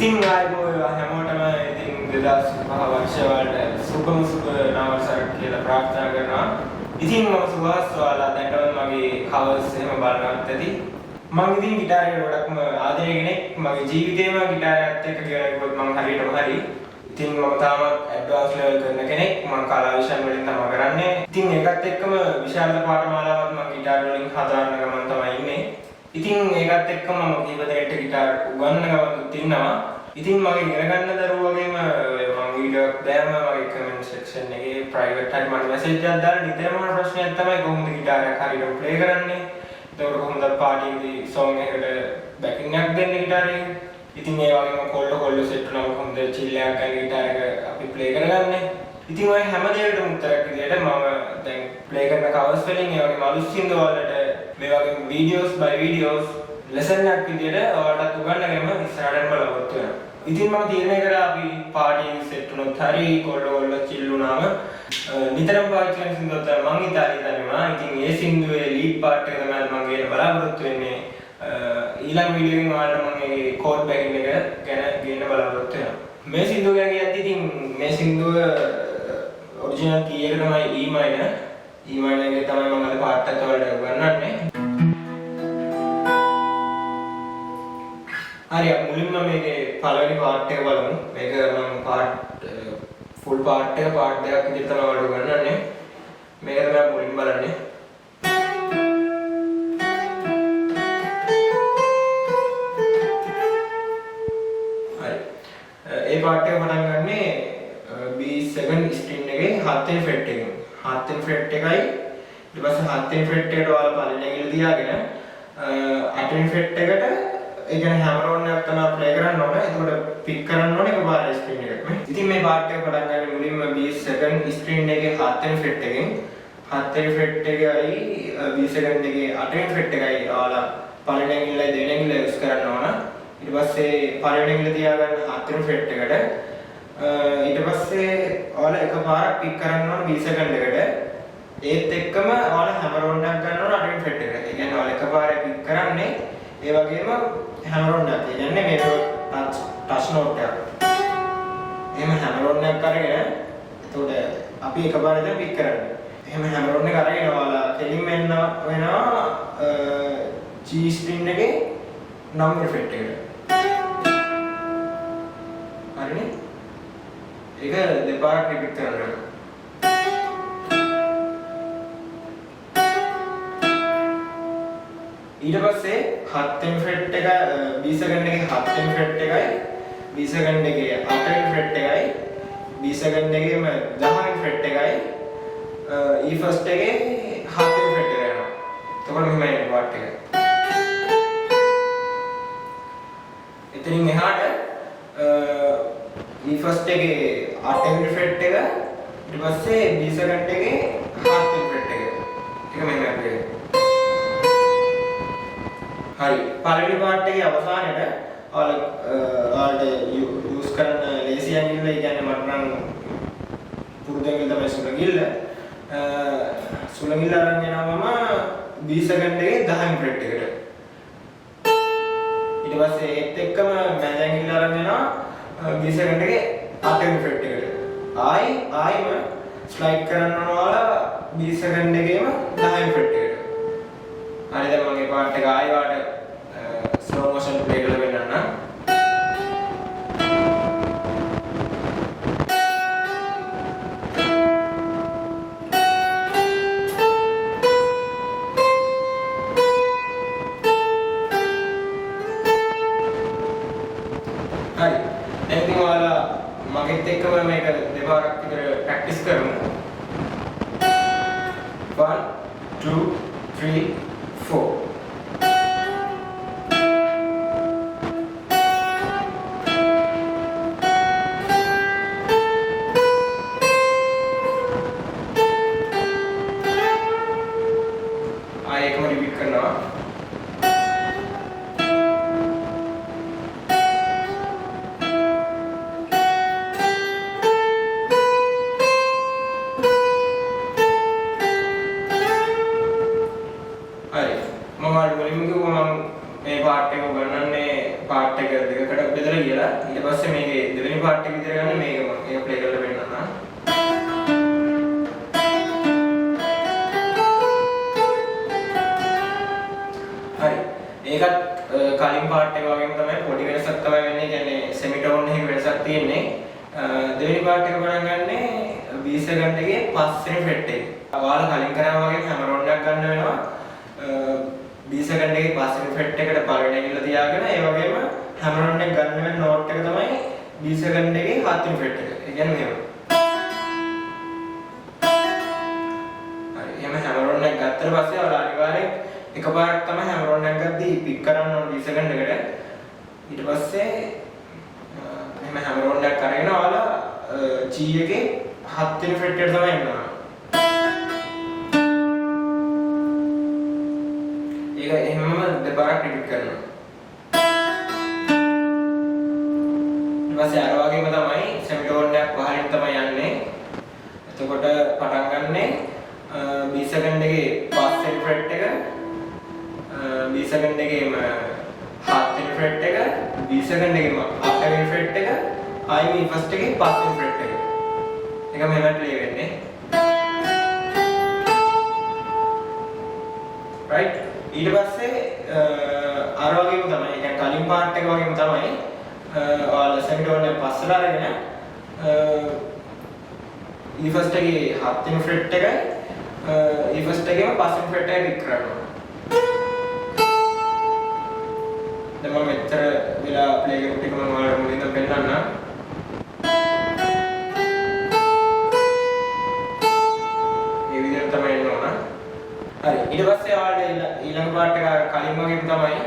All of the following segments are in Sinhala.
ඉතින් ආයෝ හැමෝටම ඉතින් 2005 වර්ෂය වලට සුබම සුබ නවවර්ෂයක් කියලා ප්‍රාර්ථනා කරනවා. ඉතින් මම සුභාස් ඔයාලා දැක්කම මගේ කවර්ස් එහෙම බලනවත් ඇති. මම ඉතින් ගිටාරේ ගොඩක්ම ආදරේ කෙනෙක්. මගේ ජීවිතේම ගිටාරයත් එක්ක ගෙනගියොත් මම හරියටම හරි. ඉතින් මම තාමත් ඇඩ්වාන්ස් ලෙවල් කරන කෙනෙක්. මම කලා විෂයන් වලින් තමයි කරන්නේ. ඉතින් ඒකත් එක්කම විශාල පාඨමාලාවක් මම ගිටාර වලින් හදාන්න ගමන් තමයි ඉන්නේ. ඉතින් ඒකත් එක්කම මම කීප දෙනෙක්ට ගිටාර උගන්වන ගමන් ඉන්නවා. ඉතින් මගේ ඉගෙන ගන්න දරුවෝ වගේම මම වීඩියෝ එකක් දැම්ම මගේ කමෙන්ට් සෙක්ෂන් එකේ ප්‍රයිවට් හරි මට මැසේජ් එකක් දාලා නිතරම ප්‍රශ්නයක් තමයි කොහොමද ගිටාරයක් හරියට ප්ලේ කරන්නේ. ඒතකොට කොහොමද පාටියේදී සෝං එකකට බෑකින් එකක් දෙන්නේ ගිටාරේ. ඉතින් ඒ වගේම කොල්ල සෙට් වුණාම කොහොමද චිල් එකක් ගන්න ගිටාර එක අපි ප්ලේ කරගන්නේ. ඉතින් ඔය හැම දෙයකටම උත්තරයක් විදියට මම දැන් ප්ලේ කරන කවර්ස් වලින් ඒ වගේම අලුත් සින්දු වලට මේ වගේ වීඩියෝස් බයි වීඩියෝස් ලෙසන් එකක් විදියට ඔයාලට උගන්වන්නගෙන ඉස්සරහට බලවත් වෙනවා. ඉතින් මම තීරණය කරා අපි පාටියේ සෙට් වුණොත් හරි කොල්ල චිල් වුණාම නිතරම පාවිච්චි කරන සින්දුවක් තමයි මම ඉතාලියේ දන්නවා. ඉතින් ඒ සින්දුවේ ලීඩ් පාර්ට් එක තමයි මම ගේන්න බලාපොරොත්තු වෙන්නේ. ඊළඟ වීඩියෝ එකෙන් ඔයාලට මම ඒ කෝඩ් බෑකින් එක ගැන ගේන්න බලාපොරොත්තු වෙනවා. මේ සින්දුව ගැන කියද්දි ඉතින් මේ සින්දුව ඔරිජිනල් කී එක තමයි E minor. E minor එකේ තමයි මම අද පාර්ට් එක වලට උගන්වන්නේ. හරි මුලින්ම මේකේ පළවෙනි පාර්ට් එක බලමු. මේක මම පාර්ට් ෆුල් පාර්ට් එක පාර්ට් දෙකක් විදිහට තමයි ඔයාලට උගන්වන්නේ. මේක තමයි මුලින් බලන්නේ. හරි. ඒ පාර්ට් එක පටන් ගන්නේ B7 ස්ට්‍රින්ග් එකේ 7 වෙනි ෆ්‍රෙට් එකෙන්. 7 වෙනි ෆ්‍රෙට් එකයි ඊට පස්සේ 7 වෙනි ෆ්‍රෙට් එකට ඔයාලා පළවෙනි ඇඟිල්ල තියාගෙන 8 වෙනි ෆ්‍රෙට් එකට ඒ කියන්නේ හැමරෝන් එකක් තමයි ප්ලේ කරන්න ඕනේ. එතකොට පික් කරන්න ඕනේ එකපාරට ස්ට්‍රින්ග් එකක් නේ. ඉතින් මේ පාර්ට් එක පටන් ගන්න මුලින්ම B7 ස්ට්‍රින්ග් එකේ 7 වෙනි ෆ්‍රෙට් එකෙන් 7 වෙනි ෆ්‍රෙට් එකයි B7 එකේ 8 වෙනි ෆ්‍රෙට් එකයි ඔයාලා පළවෙනි ඇඟිල්ලයි දෙවෙනි ඇඟිල්ල යූස් කරන්න ඕන. ඊට පස්සේ පළවෙනි ඇඟිල්ල තියාගන්න 7 වෙනි ෆ්‍රෙට් එකට ඊට පස්සේ ඔයාලා එකපාරක් පික් කරන්න ඕන B7 එකට. ඒත් එක්කම ඔයාලා හැමරෝන් එකක් ගන්න ඕන 8 වෙනි ෆ්‍රෙට් එකට. ඒ කියන්නේ ඔයාලා එකපාරක් පික් කරන්නේ ඒ වගේම හැමරෝන් එකක්. ඒ කියන්නේ මේක ටච් නෝට් එකක්. එහෙම හැමරෝන් එකක් අරගෙන එතකොට අපි එකපාරට පික් කරන්නේ. එහෙම හැමරෝන් එක අරගෙන ඔයාලා කෙලින්ම එන්න වෙනවා G string එකේ 9 වෙනි ෆ්‍රෙට් එකට. හරිනේ? ඒක දෙපාරක් රිපීට් කරන්න. ඊට පස්සේ 7 වෙනි ෆ්‍රෙට් එක B7 එකේ 7 වෙනි ෆ්‍රෙට් එකයි B7 එකේ 8 වෙනි ෆ්‍රෙට් එකයි B7 එකේම 10 වෙනි ෆ්‍රෙට් එකයි E ෆස්ට් එකේ 7 වෙනි ෆ්‍රෙට් එක යනවා. එතකොට මෙහෙම එන පාර්ට් එක. එතනින් එහාට E ෆස්ට් එකේ 8 වෙනි ෆ්‍රෙට් එක ඊට පස්සේ B7 එකේ 7 වෙනි ෆ්‍රෙට් එක. ඒක මෙහෙම අපේ හරි පළවෙනි පාර්ට් එකේ අවසානයේට ඔයාලට යූස් කරන ලේසි ඇඟිල්ල ඒ කියන්නේ මට නම් පුරුදු ඇඟිල්ල තමයි සුළඟිල්ල අරන් යනවම B7 එකේ 10 වෙනි ෆ්‍රෙට් එකට. ඊට පස්සේ ඒත් එක්කම මැද ඇඟිල්ල අරන් යනවා B7 එකේ 8 වෙනි ෆ්‍රෙට් එකට. ආයිම ස්ලයිඩ් කරන්න ඕන ඔයාලා B7 එකේම 10 වෙනි ෆ්‍රෙට් එකට. හරි දැන් මගේ පාර්ට් එක ආයෙ වාට ස්ලෝ මොෂන් ප්ලේ කරලා වෙන්නන්න. හරි දැන් ඉතින් ඔයාලා මගෙත් එක්කම මේක දෙපාරක් විතර ප්‍රැක්ටිස් කරමු. 1 2 3 4 එකම රිපීට් කරනවා. හරි මම මුලින්ම කිව්වා මම මේ පාර්ට් එක උගන්වන්නේ පාර්ට් එක දෙකකට බෙදලා මෙතන කියලා ඊට පස්සේ මේකේ දෙවෙනි පාර්ට් එක විතර ගන්න මේක මම ප්ලේ කරලා පෙන්නන්නම්. හරි. ඒකත් කලින් පාර්ට් එක වගේම තමයි පොඩි වෙනසක් තමයි වෙන්නේ. කියන්නේ සෙමිටෝන් එකේ වෙනසක් තියෙන්නේ. දෙවෙනි පාර්ට් එක පටන් ගන්නේ B සෙකන්ඩ් එකේ පස්වෙනි ෆ්‍රෙට් එක. ඔයාලා කලින් කරා වගේ හැමරෝන් එකක් ගන්න වෙනවා. B සෙකන්ඩ් එකේ පස්වෙනි ෆ්‍රෙට් එකට පළවෙනි ඇඟිල්ල තියාගෙන ඒ වගේම හැමරෝන් එක ගන්න වෙන නෝට් එක තමයි B සෙකන්ඩ් එකේ හත්වෙනි ෆ්‍රෙට් එක. ඒ කියන්නේ මෙහෙම. හරි. එහෙම හැමරෝන් එක ගත්තට පස්සේ ඔයාලා අනිවාර්යෙන් එකපාරක් තමයි හැමරෝන් එක ගද්දී පික් කරන්න ඕන B සෙකන්ඩ් එකට. ඊට පස්සේ එහෙම හැමරෝන් එකක් අරගෙන ඔයාලා G එකේ හත්වෙනි ෆ්‍රෙට් එකට තමයි එනවා. ඒක එහෙමම දෙපාරක් රිපීට් කරනවා. ඊට පස්සේ අර වගේම තමයි සෙමිටෝන් එකක් පහලින් තමයි යන්නේ. එතකොට පටන් ගන්නෙ B සෙකන්ඩ් එකේ පස්වෙනි ෆ්‍රෙට් එක B සෙකන්ඩ් එකේම හත්වෙනි ෆ්‍රෙට් එක B සෙකන්ඩ් එකේම අටවෙනි ෆ්‍රෙට් එක ආයි ෆස්ට් එකේ පස්වෙනි ෆ්‍රෙට් එක. ඒක මෙහෙම ප්ලේ වෙන්නේ. right ඊට පස්සේ අර වගේම තමයි. ඒ කියන්නේ කලින් පාර්ට් එක වගේම තමයි ඔයාලා සෙමිටෝන් එක පස්සට අරගෙන E ෆස්ට් එකේ හත්වෙනි ෆ්‍රෙට් එකයි E ෆස්ට් එකේම පස්වෙනි ෆ්‍රෙට් එක පික් කරනවා. දැන් මම මෙතර වෙලා ප්ලේ කරපු ටික මම ඔයාලට මුලින්ම පෙන්නන්නම්. මේ විදිහට තමයි එන්න ඕන. හරි. ඊට පස්සේ ඔයාලට ඊළඟ පාර්ට් එක කලින් වගේම තමයි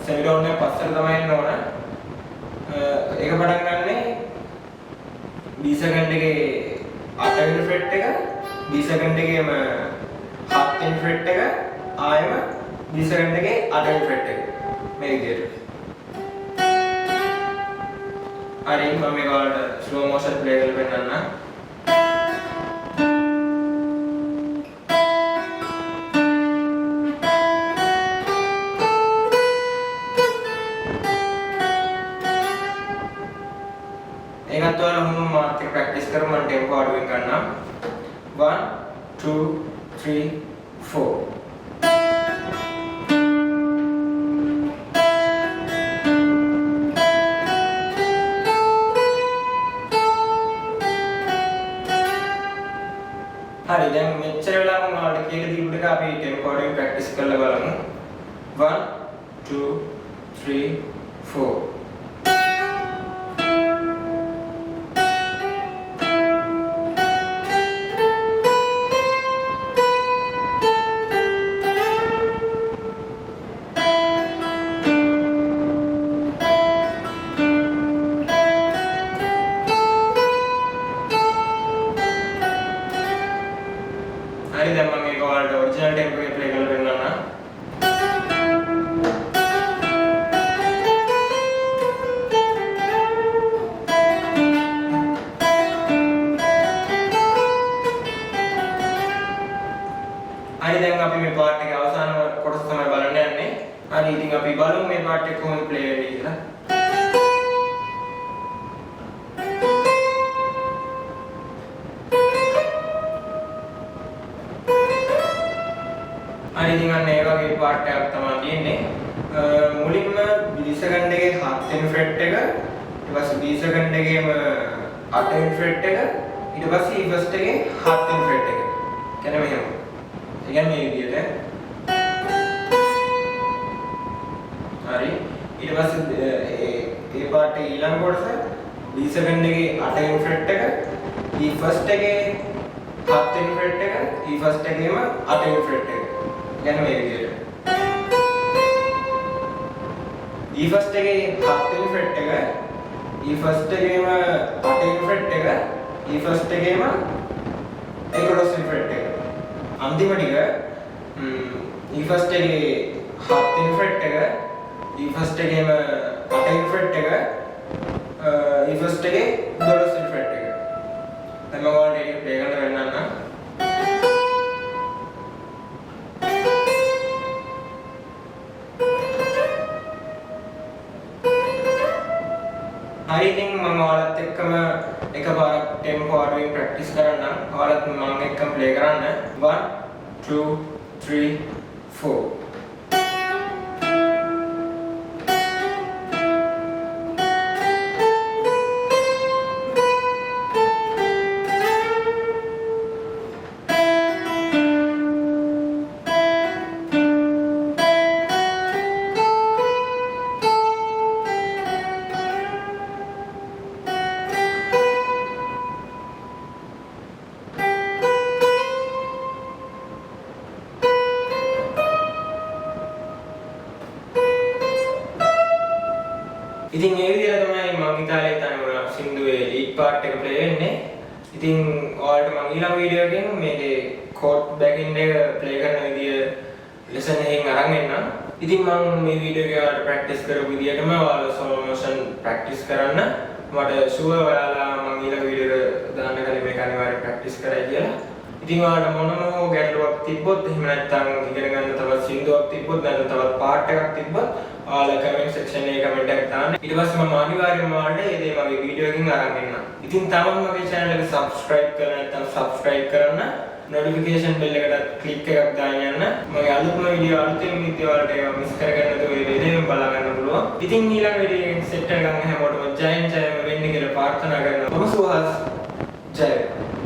සෙමිටෝන් එක පස්සට තමයි එන්න ඕන. ඒක පටන් ගන්නෙ B සෙකන්ඩ් එකේ 8 වෙනි ෆ්‍රෙට් එක B සෙකන්ඩ් එකේම 7 වෙනි ෆ්‍රෙට් එක ආයෙම B සෙකන්ඩ් එකේ 8 වෙනි ෆ්‍රෙට් එක මේ විදිහට. හරි මම මේක ඔයාලට ස්ලෝ මෝෂන් ප්ලේ කරලා පෙන්නන්නම්. ඒකත් ඔයාලා මොන මාත් එක ප්‍රැක්ටිස් කරමු. මම ටෙම්පෝ අඩුවෙන් ගන්නම්. 1 2 3 4 හරි. දැන් මෙච්චර වෙලා මම ඔයාලට කියලා දීපු එක අපි ටෙම්පෝ අඩුවෙන් ප්‍රැක්ටිස් කරලා බලමු. 1 2 3 4 හරි. දැන් මම මේක ඔයාලට ඔරිජිනල් ටෙම්පෝ එකේ ප්ලේ කරලා පෙන්නන්නම්. හරි. දැන් අපි මේ පාර්ට් එකේ අවසාන කොටස තමයි බලන්න යන්නේ. හරි. ඉතින් අපි බලමු මේ පාර්ට් එක කොහොමද ප්ලේ වෙන්නේ කියලා. ඉතින් අන්න ඒ වගේ පාර්ට් එකක් තමයි තියෙන්නේ. මුලින්ම B සෙකන්ඩ් එකේ 7 වෙනි ෆ්‍රෙට් එක, ඊට පස්සේ B සෙකන්ඩ් එකේම 8 වෙනි ෆ්‍රෙට් එක, ඊට පස්සේ E ෆස්ට් එකේ 7 වෙනි ෆ්‍රෙට් එක. කියන්නේ මෙහෙම. ඒ කියන්නේ මේ විදිහට. හරි. ඊට පස්සේ ඒ පාර්ට් එකේ ඊළඟ කොටස B සෙකන්ඩ් එකේ 8 වෙනි ෆ්‍රෙට් එක, E ෆස්ට් එකේ 7 වෙනි ෆ්‍රෙට් එක, E ෆස්ට් එකේම 8 වෙනි ෆ්‍රෙට් එක. කියන්නේ මේ විදිහට. E ෆස්ට් එකේ 7 වෙනි ෆ්‍රෙට් එක, E ෆස්ට් එකේම 8 වෙනි ෆ්‍රෙට් එක, E ෆස්ට් එකේම 11 වෙනි ෆ්‍රෙට් එක. අන්තිම ටික E ෆස්ට් එකේ 7 වෙනි ෆ්‍රෙට් එක, E ෆස්ට් එකේම 8 වෙනි ෆ්‍රෙට් එක, E ෆස්ට් එකේ 12 වෙනි ෆ්‍රෙට් එක. දැන් මම ඔයාලට ඒක ප්ලේ කරලා පෙන්නන්නම්. හරි ඉතින් මම ඔයාලත් එක්කම එකපාරක් ටෙම්පෝ අඩුවෙන් ප්‍රැක්ටිස් කරන්නම්. ඔයාලත් මම එක්කම ප්ලේ කරන්න. 1 2 3 4. ඉතින් ඒ විදිහට තමයි මම ඉතාලියේ තනියම සින්දුවේ ලීඩ් පාර්ට් එක ප්ලේ වෙන්නේ. ඉතින් ඔයාලට මම ඊළඟ වීඩියෝ එකෙන් මේකේ කෝඩ් බැගින් එක ප්ලේ කරන විදිය ලෙසන් එකෙන් අරන් එන්නම්. ඉතින් මම මේ වීඩියෝ එක ඔයාලට ප්‍රැක්ටිස් කරපු විදියටම ඔයාලා සෝලෝ මොෂන් ප්‍රැක්ටිස් කරන්න. මට ෂුවර් ඔයාලා මම ඊළඟ වීඩියෝ එක දාන්න කලින් මේක අනිවාර්යයෙන් ප්‍රැක්ටිස් කරයි කියලා. ඉතින් ඔයාලට මොනම ගැටලුවක් තිබ්බොත් එහෙම නැත්නම් ඉගෙන ගන්න තවත් සින්දුවක් තිබ්බොත් නැත්නම් තවත් පාර්ට් එකක් තිබ්බොත් ඔයාලා කමෙන්ට් සෙක්ෂන් එකේ කමෙන්ට් එකක් දාන්න. ඊට පස්සේ මම අනිවාර්යයෙන්ම ඔයාලට මේ දේ මගේ වීඩියෝ එකකින් අරන් එන්නම්. ඉතින් තාම මගේ channel එක subscribe කරලා නැත්නම් subscribe කරන්න, notification bell එකට click එකක් දාන්න යන්න. මගේ අලුත්ම වීඩියෝ අලුතෙන් විදිය ඔයාලට ඒවා මිස් කරගන්න නැතුව මේ වීඩියෝ බලා ගන්න පුළුවන්. ඉතින් ඊළඟ වීඩියෝ එකෙන් සෙට් කරගන්න හැමෝටම ජයෙන් ජයම වෙන්න කියලා ප්‍රාර්ථනා කරනවා. ඔබ සුවහස් ජය.